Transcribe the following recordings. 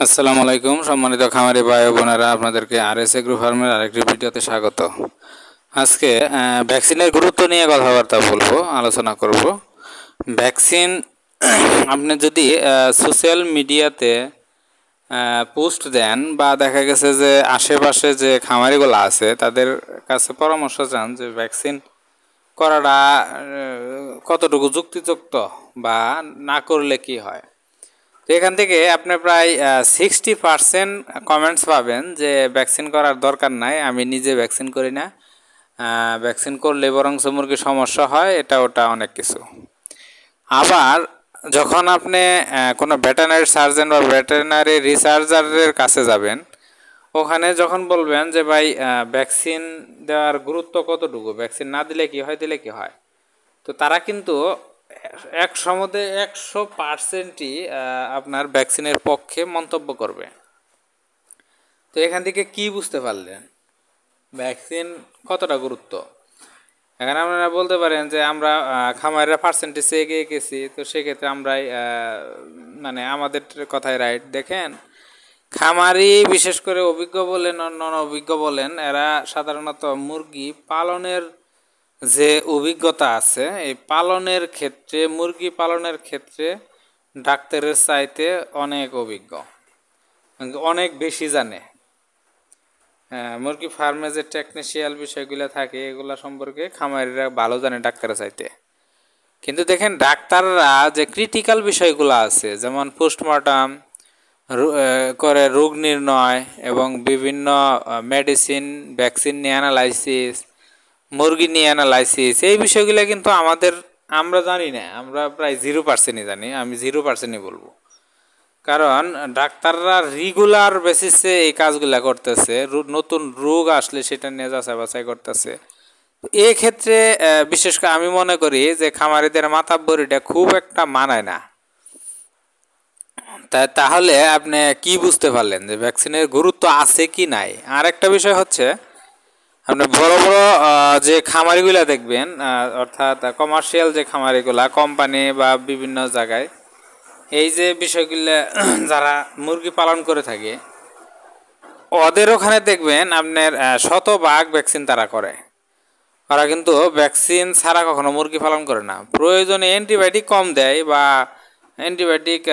আসসালামু আলাইকুম সম্মানিত খামারি ভাই ও বোনেরা, আপনাদেরকে আরএস এগ্রো ফার্মের আরেকটি ভিডিওতে স্বাগত। আজকে ভ্যাকসিনের গুরুত্ব নিয়ে কথাবার্তা বলবো, আলোচনা করব। ভ্যাকসিন আপনি যদি সোশ্যাল মিডিয়াতে পোস্ট দেন বা দেখা গেছে যে আশেপাশে যে খামারিগুলো আছে তাদের কাছে পরামর্শ চান যে ভ্যাকসিন করাটা কতটুকু যুক্তিযুক্ত বা না করলে কি হয়, তো এখান থেকে আপনি প্রায় 60% কমেন্টস পাবেন যে ভ্যাকসিন করার দরকার নাই, আমি নিজে ভ্যাকসিন করি না, ভ্যাকসিন করলে বরং মুরগির সমস্যা হয়, এটা ওটা অনেক কিছু। আবার যখন আপনি কোনো ভেটেরিনারি সার্জন বা ভেটেরিনারি রিসার্চারের কাছে যাবেন, ওখানে যখন বলবেন যে ভাই ভ্যাকসিন দেওয়ার গুরুত্ব কতটুকু, ভ্যাকসিন না দিলে কি হয়, দিলে কি হয়, তো তারা কিন্তু এক সমতে 100%ই আপনার ভ্যাকসিনের পক্ষে মন্তব্য করবে। তো এখান থেকে কি বুঝতে পারলেন ভ্যাকসিন কতটা গুরুত্ব? এখানে আপনারা বলতে পারেন যে আমরা খামারিরা পার্সেন্টেজে এগিয়ে গেছি, তো সেক্ষেত্রে আমরাই মানে আমাদের কথাই রাইট। দেখেন, খামারি বিশেষ করে অভিজ্ঞ বলেন নন অভিজ্ঞ বলেন, এরা সাধারণত মুরগি পালনের যে অভিজ্ঞতা আছে, এই পালনের ক্ষেত্রে, মুরগি পালনের ক্ষেত্রে ডাক্তারের চাইতে অনেক অভিজ্ঞ, অনেক বেশি জানে। হ্যাঁ, মুরগি ফার্মে যে টেকনিশিয়াল বিষয়গুলো থাকে এগুলো সম্পর্কে খামারিরা ভালো জানে ডাক্তারের চাইতে। কিন্তু দেখেন, ডাক্তাররা যে ক্রিটিক্যাল বিষয়গুলো আছে, যেমন পোস্টমর্টম করে রোগ নির্ণয় এবং বিভিন্ন মেডিসিন ভ্যাকসিন নিয়ে অ্যানালাইসিস, মুরগি নিয়ে অ্যানালাইসিস, এই বিষয়গুলো কিন্তু আমরা জানি না, আমরা প্রায় 0%ই জানি, আমি 0%ই বলবো। কারণ ডাক্তাররা রেগুলার বেসিসে এই কাজগুলো করতেছে, নতুন রোগ আসলে সেটা নিয়ে যাচাই বাছাই করতেছে। এই ক্ষেত্রে বিশেষ করে আমি মনে করি যে খামারিদের মাতাব্বরিটা খুব একটা মানায় না। তাহলে আপনি কি বুঝতে পারলেন যে ভ্যাকসিনের গুরুত্ব আছে কি নাই? আর একটা বিষয় হচ্ছে, আপনি বড় বড় যে খামারিগুলা দেখবেন, অর্থাৎ কমার্শিয়াল যে খামারিগুলা, কোম্পানি বা বিভিন্ন জায়গায় এই যে বিষয়গুলো যারা মুরগি পালন করে থাকে, ওদের ওখানে দেখবেন আপনার শতভাগ ভ্যাকসিন তারা করে। ওরা কিন্তু ভ্যাকসিন ছাড়া কখনো মুরগি পালন করে না। প্রয়োজনে অ্যান্টিবায়োটিক কম দেয় বা অ্যান্টিবায়োটিক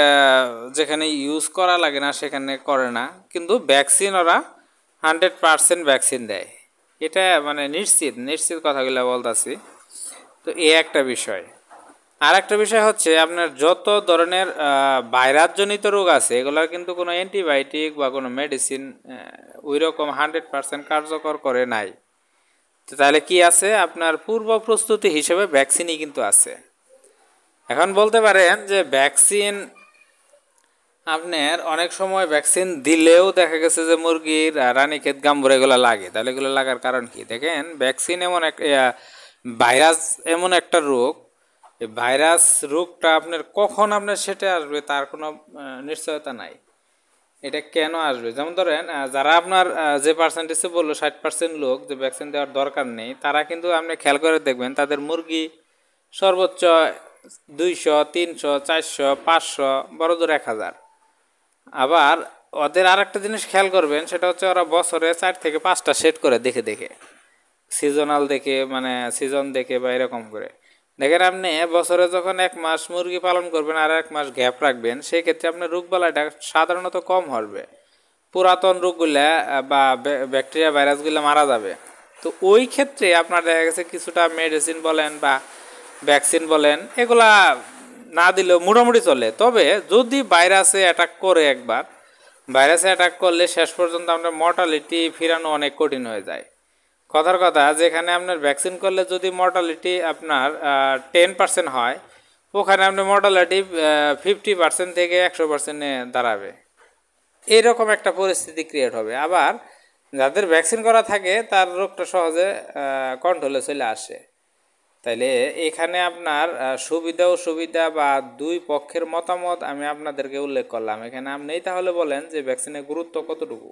যেখানে ইউজ করা লাগে না সেখানে করে না, কিন্তু ভ্যাকসিন ওরা 100% ভ্যাকসিন দেয়। এটা মানে নিশ্চিত নিশ্চিত কথাগুলো বলতেছি। তো এই একটা বিষয়। আর একটা বিষয় হচ্ছে, আপনার যত ধরনের ভাইরাসজনিত রোগ আছে এগুলোর কিন্তু কোনো অ্যান্টিবায়োটিক বা কোনো মেডিসিন ওই রকম 100% কার্যকর করে নাই। তো তাহলে কি আছে, আপনার পূর্ব প্রস্তুতি হিসেবে ভ্যাকসিনই কিন্তু আছে। এখন বলতে পারেন যে ভ্যাকসিন আপনার অনেক সময় ভ্যাকসিন দিলেও দেখা গেছে যে মুরগির রানীক্ষেত গাম্বুর এগুলো লাগে, তাহলে এগুলো লাগার কারণ কি? দেখেন, ভ্যাকসিন এমন এক ভাইরাস, এমন একটা রোগ, এই ভাইরাস রোগটা আপনার কখন আপনার সেটা আসবে তার কোনো নিশ্চয়তা নাই। এটা কেন আসবে, যেমন ধরেন যারা আপনার যে পার্সেন্টেজে বললো 60% লোক যে ভ্যাকসিন দেওয়ার দরকার নেই, তারা কিন্তু আপনি খেয়াল করে দেখবেন তাদের মুরগি সর্বোচ্চ 200, 300, 400, 500, বড় জোর 1000। আবার ওদের আর একটা জিনিস খেয়াল করবেন, সেটা হচ্ছে ওরা বছরে 4 থেকে 5টা সেট করে দেখে দেখে, সিজনাল দেখে, মানে সিজন দেখে বা এরকম করে। দেখেন, আপনি বছরে যখন 1 মাস মুরগি পালন করবেন আর 1 মাস গ্যাপ রাখবেন, সেই ক্ষেত্রে আপনার রোগবালাইটা সাধারণত কম হবে, পুরাতন রোগগুলা বা ব্যাকটেরিয়া ভাইরাসগুলো মারা যাবে। তো ওই ক্ষেত্রে আপনার দেখা গেছে কিছুটা মেডিসিন বলেন বা ভ্যাকসিন বলেন, এগুলা না দিলেও মোটামুটি চলে। তবে যদি ভাইরাসে অ্যাটাক করে একবার, ভাইরাসে অ্যাটাক করলে শেষ পর্যন্ত আপনার মর্টালিটি ফিরানো অনেক কঠিন হয়ে যায়। কথার কথা, যেখানে আপনার ভ্যাকসিন করলে যদি মর্টালিটি আপনার 10% হয়, ওখানে আপনার মর্টালিটি 50% থেকে 100%-এ দাঁড়াবে। এইরকম একটা পরিস্থিতি ক্রিয়েট হবে। আবার যাদের ভ্যাকসিন করা থাকে তার রোগটা সহজে কন্ট্রোলে চলে আসে। তাইলে এখানে আপনার সুবিধা অসুবিধা বা দুই পক্ষের মতামত আমি আপনাদেরকে উল্লেখ করলাম। এখানে আপনি তাহলে বলেন যে ভ্যাকসিনের গুরুত্ব কতটুকু?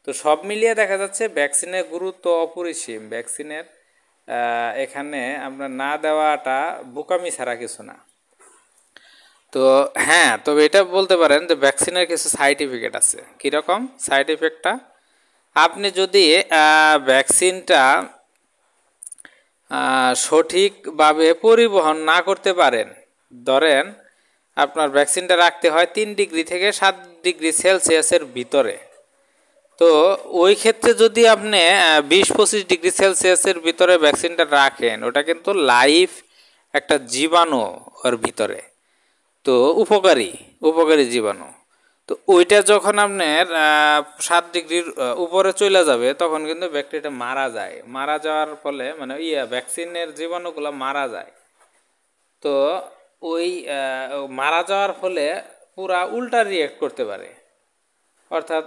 তো সব মিলিয়ে দেখা যাচ্ছে ভ্যাকসিনের গুরুত্ব অপরিসীম। ভ্যাকসিনের এখানে আপনার না দেওয়াটা বোকামি ছাড়া কিছু না। তো হ্যাঁ, তবে এটা বলতে পারেন যে ভ্যাকসিনের কিছু সাইড ইফেক্ট আছে। কীরকম সাইড ইফেক্টটা? আপনি যদি ভ্যাকসিনটা সঠিকভাবে পরিবহন না করতে পারেন, ধরেন আপনার ভ্যাকসিনটা রাখতে হয় 3 ডিগ্রি থেকে 7 ডিগ্রি সেলসিয়াসের ভিতরে। তো ওই ক্ষেত্রে যদি আপনি 20-25 ডিগ্রি সেলসিয়াসের ভিতরে ভ্যাকসিনটা রাখেন, ওটা কিন্তু লাইভ একটা জীবাণু ওর ভিতরে, তো উপকারী জীবাণু। তো ওইটা যখন আপনার 7 ডিগ্রির উপরে চলে যাবে, তখন কিন্তু ব্যাকটেরিয়াটা মারা যায়। মারা যাওয়ার ফলে মানে ভ্যাকসিনের জীবাণুগুলো মারা যায়। তো ওই মারা যাওয়ার ফলে পুরা উল্টা রিয়েক্ট করতে পারে। অর্থাৎ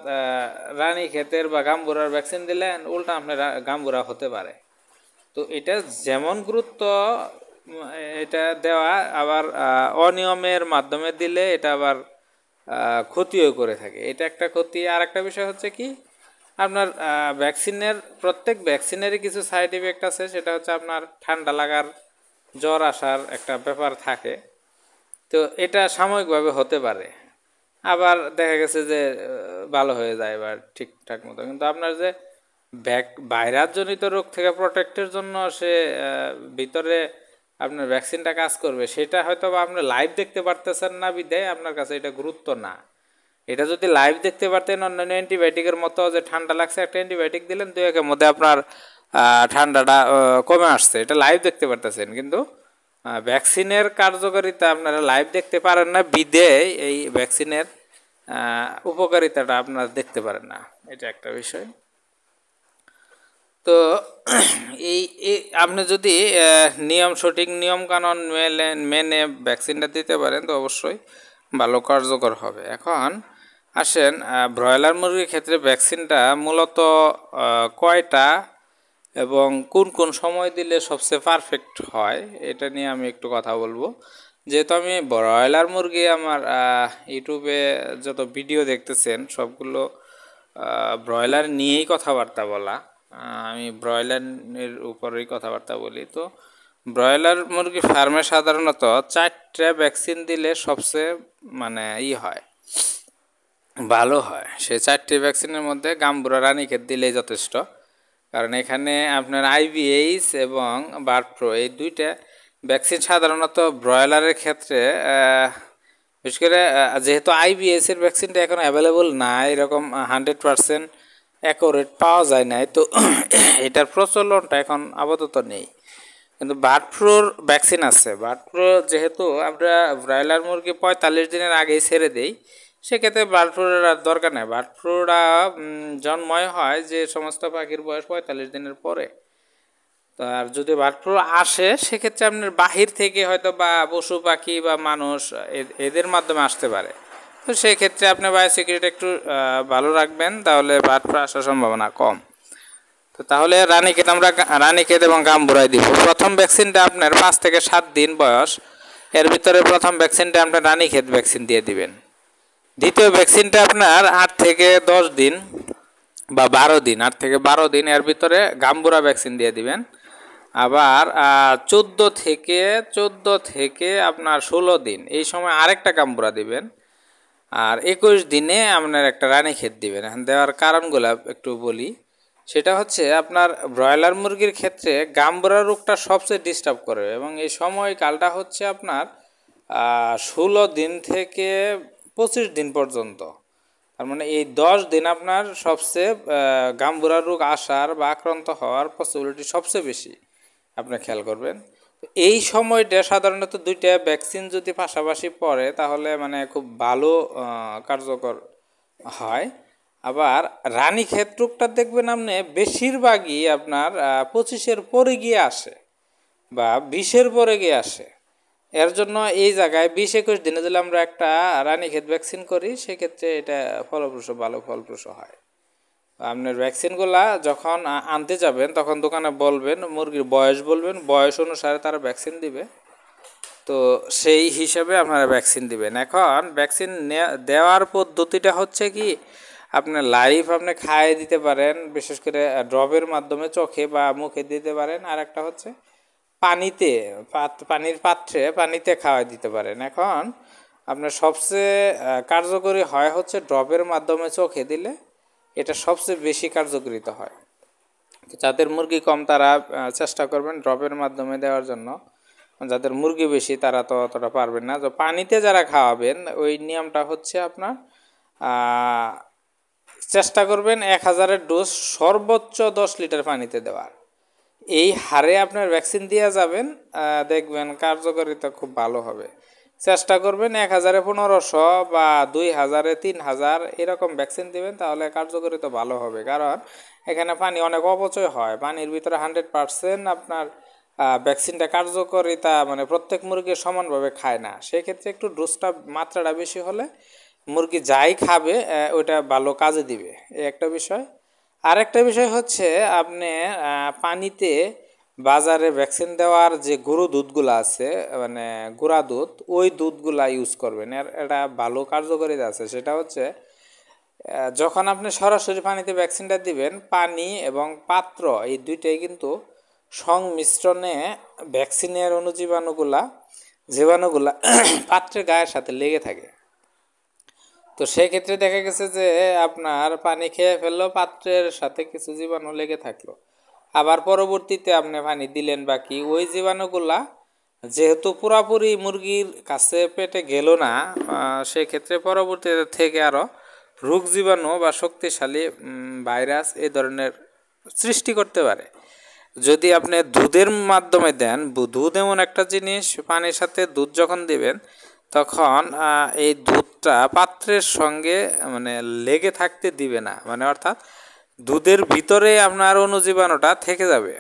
রানীক্ষেতের বা গাম্বুরার ভ্যাকসিন দিলেন, উল্টা আপনার গাম্বুরা হতে পারে। তো এটা যেমন গুরুত্ব এটা দেওয়া, আবার অনিয়মের মাধ্যমে দিলে এটা আবার ক্ষতিও করে থাকে। এটা একটা ক্ষতি। আর একটা বিষয় হচ্ছে কি, আপনার প্রত্যেক ভ্যাকসিনেরই কিছু সাইড ইফেক্ট আছে। সেটা হচ্ছে আপনার ঠান্ডা লাগার, জ্বর আসার একটা ব্যাপার থাকে। তো এটা সাময়িকভাবে হতে পারে, আবার দেখা গেছে যে ভালো হয়ে যায় বা ঠিকঠাক মতো। কিন্তু আপনার যে ভাইরাসজনিত রোগ থেকে প্রোটেক্টের জন্য সে ভিতরে আপনার ভ্যাকসিনটা কাজ করবে, সেটা হয়তো বা আপনি লাইভ দেখতে পারতেছেন না, বিধায় আপনার কাছে এটা গুরুত্ব না। এটা যদি লাইভ দেখতে পারতেন, অন্যান্য অ্যান্টিবায়োটিকের মতো যে ঠান্ডা লাগছে একটা অ্যান্টিবায়োটিক দিলেন, 2-1 মধ্যে আপনার ঠান্ডাটা কমে আসছে, এটা লাইভ দেখতে পারতেছেন। কিন্তু ভ্যাকসিনের কার্যকারিতা আপনারা লাইভ দেখতে পারেন না, বিধায় এই ভ্যাকসিনের উপকারিতাটা আপনারা দেখতে পারেন না। এটা একটা বিষয়। তো এই আপনি যদি সঠিক নিয়মকানুন মেনে ভ্যাকসিনটা দিতে পারেন, তো অবশ্যই ভালো কার্যকর হবে। এখন আসেন ব্রয়লার মুরগির ক্ষেত্রে ভ্যাকসিনটা মূলত কয়টা এবং কোন কোন সময় দিলে সবচেয়ে পারফেক্ট হয়, এটা নিয়ে আমি একটু কথা বলবো। যেহেতু আমি ব্রয়লার মুরগি, আমার ইউটিউবে যত ভিডিও দেখতেছেন সবগুলো ব্রয়লার নিয়েই কথাবার্তা বলা, আমি ব্রয়লারের উপরেই কথাবার্তা বলি। তো ব্রয়লার মুরগি ফার্মে সাধারণত 4টে ভ্যাকসিন দিলে সবচেয়ে মানে হয়, ভালো হয়। সেই 4টি ভ্যাকসিনের মধ্যে গাম্বুরা রানীক্ষেত দিলেই যথেষ্ট। কারণ এখানে আপনার আইবিএইচ এবং বার্ড ফ্লু, এই 2টা ভ্যাকসিন সাধারণত ব্রয়লারের ক্ষেত্রে, বিশেষ করে যেহেতু আইবিএস এর ভ্যাকসিনটা এখন অ্যাভেলেবল না, এরকম 100% অ্যাকুরেট পাওয়া যায় নাই, তো এটার প্রচলনটা এখন আপাতত নেই। কিন্তু বার্ড ফ্লুর ভ্যাকসিন আছে। বার্ড ফ্লু যেহেতু আমরা ব্রয়লার মুরগি 45 দিনের আগেই ছেড়ে দেই, সেক্ষেত্রে বার্ড ফ্লুর আর দরকার নেই। বার্ড ফ্লুরা জন্ময় হয় যে সমস্ত পাখির বয়স 45 দিনের পরে। তো আর যদি বার্ড ফ্লু আসে, সেক্ষেত্রে আপনার বাহির থেকে হয়তো বা পশু পাখি বা মানুষ এদের মাধ্যমে আসতে পারে। তো সেক্ষেত্রে আপনি বায়োসিকিউরিটি একটু ভালো রাখবেন, তাহলে বার্ড ফ্লু আসার সম্ভাবনা কম। তো তাহলে রানীক্ষেত এবং গাম্বুরাই দিব। প্রথম ভ্যাকসিনটা আপনার 5 থেকে 7 দিন বয়স, এর ভিতরে প্রথম ভ্যাকসিনটা আপনার রানীক্ষেত ভ্যাকসিন দিয়ে দিবেন। দ্বিতীয় ভ্যাকসিনটা আপনার 8 থেকে 10 দিন বা 12 দিন, 8 থেকে 12 দিন, এর ভিতরে গাম্বুরা ভ্যাকসিন দিয়ে দিবেন। আবার 14 থেকে আপনার 16 দিন, এই সময় আরেকটা গাম্বুরা দিবেন। আর 21 দিনে আপনার একটা রানীক্ষেত দিবেন। এখন দেওয়ার কারণগুলো একটু বলি। সেটা হচ্ছে আপনার ব্রয়লার মুরগির ক্ষেত্রে গাম্বুরা রোগটা সবচেয়ে ডিস্টার্ব করে, এবং এই সময়কালটা হচ্ছে আপনার 16 দিন থেকে 25 দিন পর্যন্ত। তার মানে এই 10 দিন আপনার সবচেয়ে গাম্বুরা রোগ আসার বা আক্রান্ত হওয়ার পসিবিলিটি সবচেয়ে বেশি, আপনি খেয়াল করবেন। এই সময়টা সাধারণত 2টা ভ্যাকসিন যদি পাশাপাশি পড়ে, তাহলে মানে খুব ভালো কার্যকর হয়। আবার রানীক্ষেত রোগটা দেখবেন আপনি বেশিরভাগই আপনার 25-এর পরে গিয়ে আসে বা 20-এর পরে গিয়ে আসে। এর জন্য এই জায়গায় 20-21 দিনে যদি আমরা একটা রানীক্ষেত ভ্যাকসিন করি, সেক্ষেত্রে এটা ভালো ফলপ্রসূ হয়। আপনার ভ্যাকসিনগুলা যখন আনতে যাবেন, তখন দোকানে বলবেন, মুরগির বয়স বলবেন, বয়স অনুসারে তারা ভ্যাকসিন দিবে। তো সেই হিসাবে আপনারা ভ্যাকসিন দিবেন। এখন ভ্যাকসিন দেওয়ার পদ্ধতিটা হচ্ছে কি, আপনি লাইভ আপনি খাইয়ে দিতে পারেন, বিশেষ করে ড্রপের মাধ্যমে চোখে বা মুখে দিতে পারেন। আর একটা হচ্ছে পানির পাত্রে পানিতে খাওয়াই দিতে পারেন। এখন আপনার সবচেয়ে কার্যকরী হয় হচ্ছে ড্রপের মাধ্যমে চোখে দিলে এটা সবচেয়ে বেশি কার্যকরিতা হয়। যাদের মুরগি কম তারা চেষ্টা করবেন ড্রপের মাধ্যমে দেওয়ার জন্য। যাদের মুরগি বেশি তারা তো অতটা পারবেন না। তো পানিতে যারা খাওয়াবেন ওই নিয়মটা হচ্ছে আপনার চেষ্টা করবেন 1000-এর ডোজ সর্বোচ্চ 10 লিটার পানিতে দেওয়ার। এই হারে আপনার ভ্যাকসিন দিয়ে যাবেন, দেখবেন কার্যকারিতা খুব ভালো হবে। চেষ্টা করবেন 1000-এ 1500 বা 2000-এ 3000 এরকম ভ্যাকসিন দিবেন, তাহলে কার্যকারিতা ভালো হবে। কারণ এখানে পানি অনেক অপচয় হয়, পানির ভিতরে 100% আপনার ভ্যাকসিনটা কার্যকারিতা মানে প্রত্যেক মুরগি সমানভাবে খায় না। সেক্ষেত্রে একটু ডোজটা মাত্রাটা বেশি হলে মুরগি যাই খাবে ওইটা ভালো কাজে দিবে, এই একটা বিষয়। আরেকটা বিষয় হচ্ছে আপনি পানিতে বাজারে ভ্যাকসিন দেওয়ার যে গরু দুধগুলো আছে মানে গুঁড়া দুধ, ওই দুধগুলা ইউজ করবেন। এটা ভালো কার্যকারিতা আছে। সেটা হচ্ছে যখন আপনি সরাসরি পানিতে ভ্যাকসিনটা দিবেন, পানি এবং পাত্র এই দুইটাই কিন্তু সংমিশ্রণে ভ্যাকসিনের জীবাণুগুলা পাত্রের গায়ের সাথে লেগে থাকে। তো সেক্ষেত্রে দেখা গেছে যে আপনার পানি খেয়ে ফেললো, পাত্রের সাথে কিছু জীবাণু লেগে থাকলো, আবার পরবর্তীতে আপনি পানি দিলেন বাকি ওই জীবাণুগুলা যেহেতু পুরাপুরি মুরগির কাছে পেটে গেল না, সেক্ষেত্রে পরবর্তীতে থেকে আরও রোগ জীবাণু বা শক্তিশালী ভাইরাস এই ধরনের সৃষ্টি করতে পারে। যদি আপনি দুধের মাধ্যমে দেন, দুধ এমন একটা জিনিস, পানির সাথে দুধ যখন দিবেন তখন এই দুধটা পাত্রের সঙ্গে মানে লেগে থাকতে দিবে না, মানে অর্থাৎ দুধের ভিতরে আপনার অণুজীবাণুটা থেকে যাবে,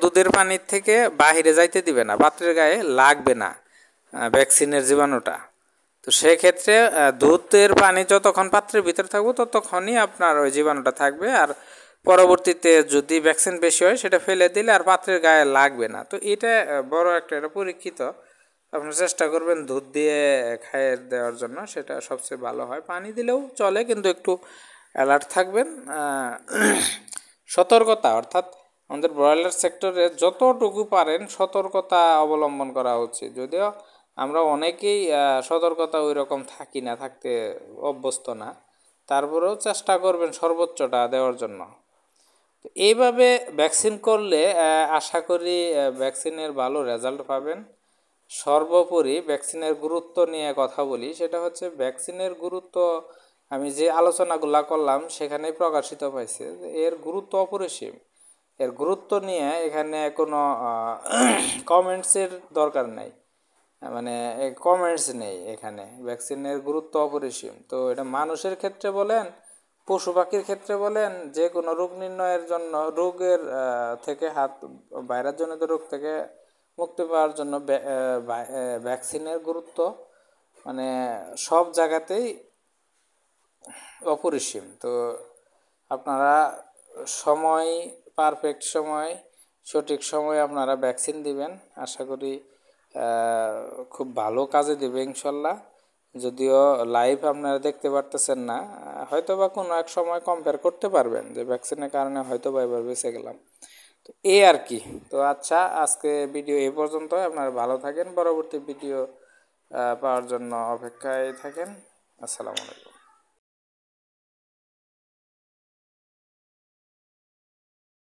দুধের পানির থেকে বাহিরে যাইতে দিবে না, পাত্রের গায়ে লাগবে না ভ্যাকসিনের জীবাণুটা। তো সেক্ষেত্রে দুধের পানি যতক্ষণ পাত্রের ভিতরে থাকবে ততক্ষণই আপনার ওই জীবাণুটা থাকবে, আর পরবর্তীতে যদি ভ্যাকসিন বেশি হয় সেটা ফেলে দিলে আর পাত্রের গায়ে লাগবে না। তো এটা বড় এটা পরীক্ষিত। আপনার চেষ্টা করবেন দুধ দিয়ে খাইয়ে দেওয়ার জন্য, সেটা সবচেয়ে ভালো হয়। পানি দিলেও চলে, কিন্তু একটু অ্যালার্ট থাকবেন। সতর্কতা অর্থাৎ আমাদের ব্রয়লার সেক্টরে যতটুকু পারেন সতর্কতা অবলম্বন করা উচিত। যদিও আমরা অনেকেই সতর্কতা ওই রকম থাকতে অভ্যস্ত না, তারপরেও চেষ্টা করবেন সর্বোচ্চটা দেওয়ার জন্য। এইভাবে ভ্যাকসিন করলে আশা করি ভ্যাকসিনের ভালো রেজাল্ট পাবেন। সর্বোপরি ভ্যাকসিনের গুরুত্ব নিয়ে কথা বলি, সেটা হচ্ছে ভ্যাকসিনের গুরুত্ব আমি যে আলোচনাগুলো করলাম সেখানেই প্রকাশিত হয়েছে। এর গুরুত্ব অপরিসীম। এর গুরুত্ব নিয়ে এখানে কোনো কমেন্টসের দরকার নাই, মানে কমেন্টস নেই এখানে। ভ্যাকসিনের গুরুত্ব অপরিসীম। তো এটা মানুষের ক্ষেত্রে বলেন, পশু পাখির ক্ষেত্রে বলেন, যে কোনো রোগ নির্ণয়ের জন্য, রোগের থেকে ভাইরাসজনিত রোগ থেকে মুক্তি পাওয়ার জন্য ভ্যাকসিনের গুরুত্ব মানে সব জায়গাতেই অপরিসীম। তো আপনারা পারফেক্ট সময়, সঠিক সময়ে আপনারা ভ্যাকসিন দিবেন। আশা করি খুব ভালো কাজে দেবে ইনশাল্লাহ। যদিও লাইভ আপনারা দেখতে পারতেছেন না, হয়তো বা কোনো এক সময় কম্পেয়ার করতে পারবেন যে ভ্যাকসিনের কারণে হয়তো বা এবার বেঁচে গেলাম। তো এই আর কি। তো আচ্ছা, আজকে ভিডিও এই পর্যন্ত। আপনারা ভালো থাকেন, পরবর্তী ভিডিও পাওয়ার জন্য অপেক্ষায় থাকেন। আসসালামু আলাইকুম।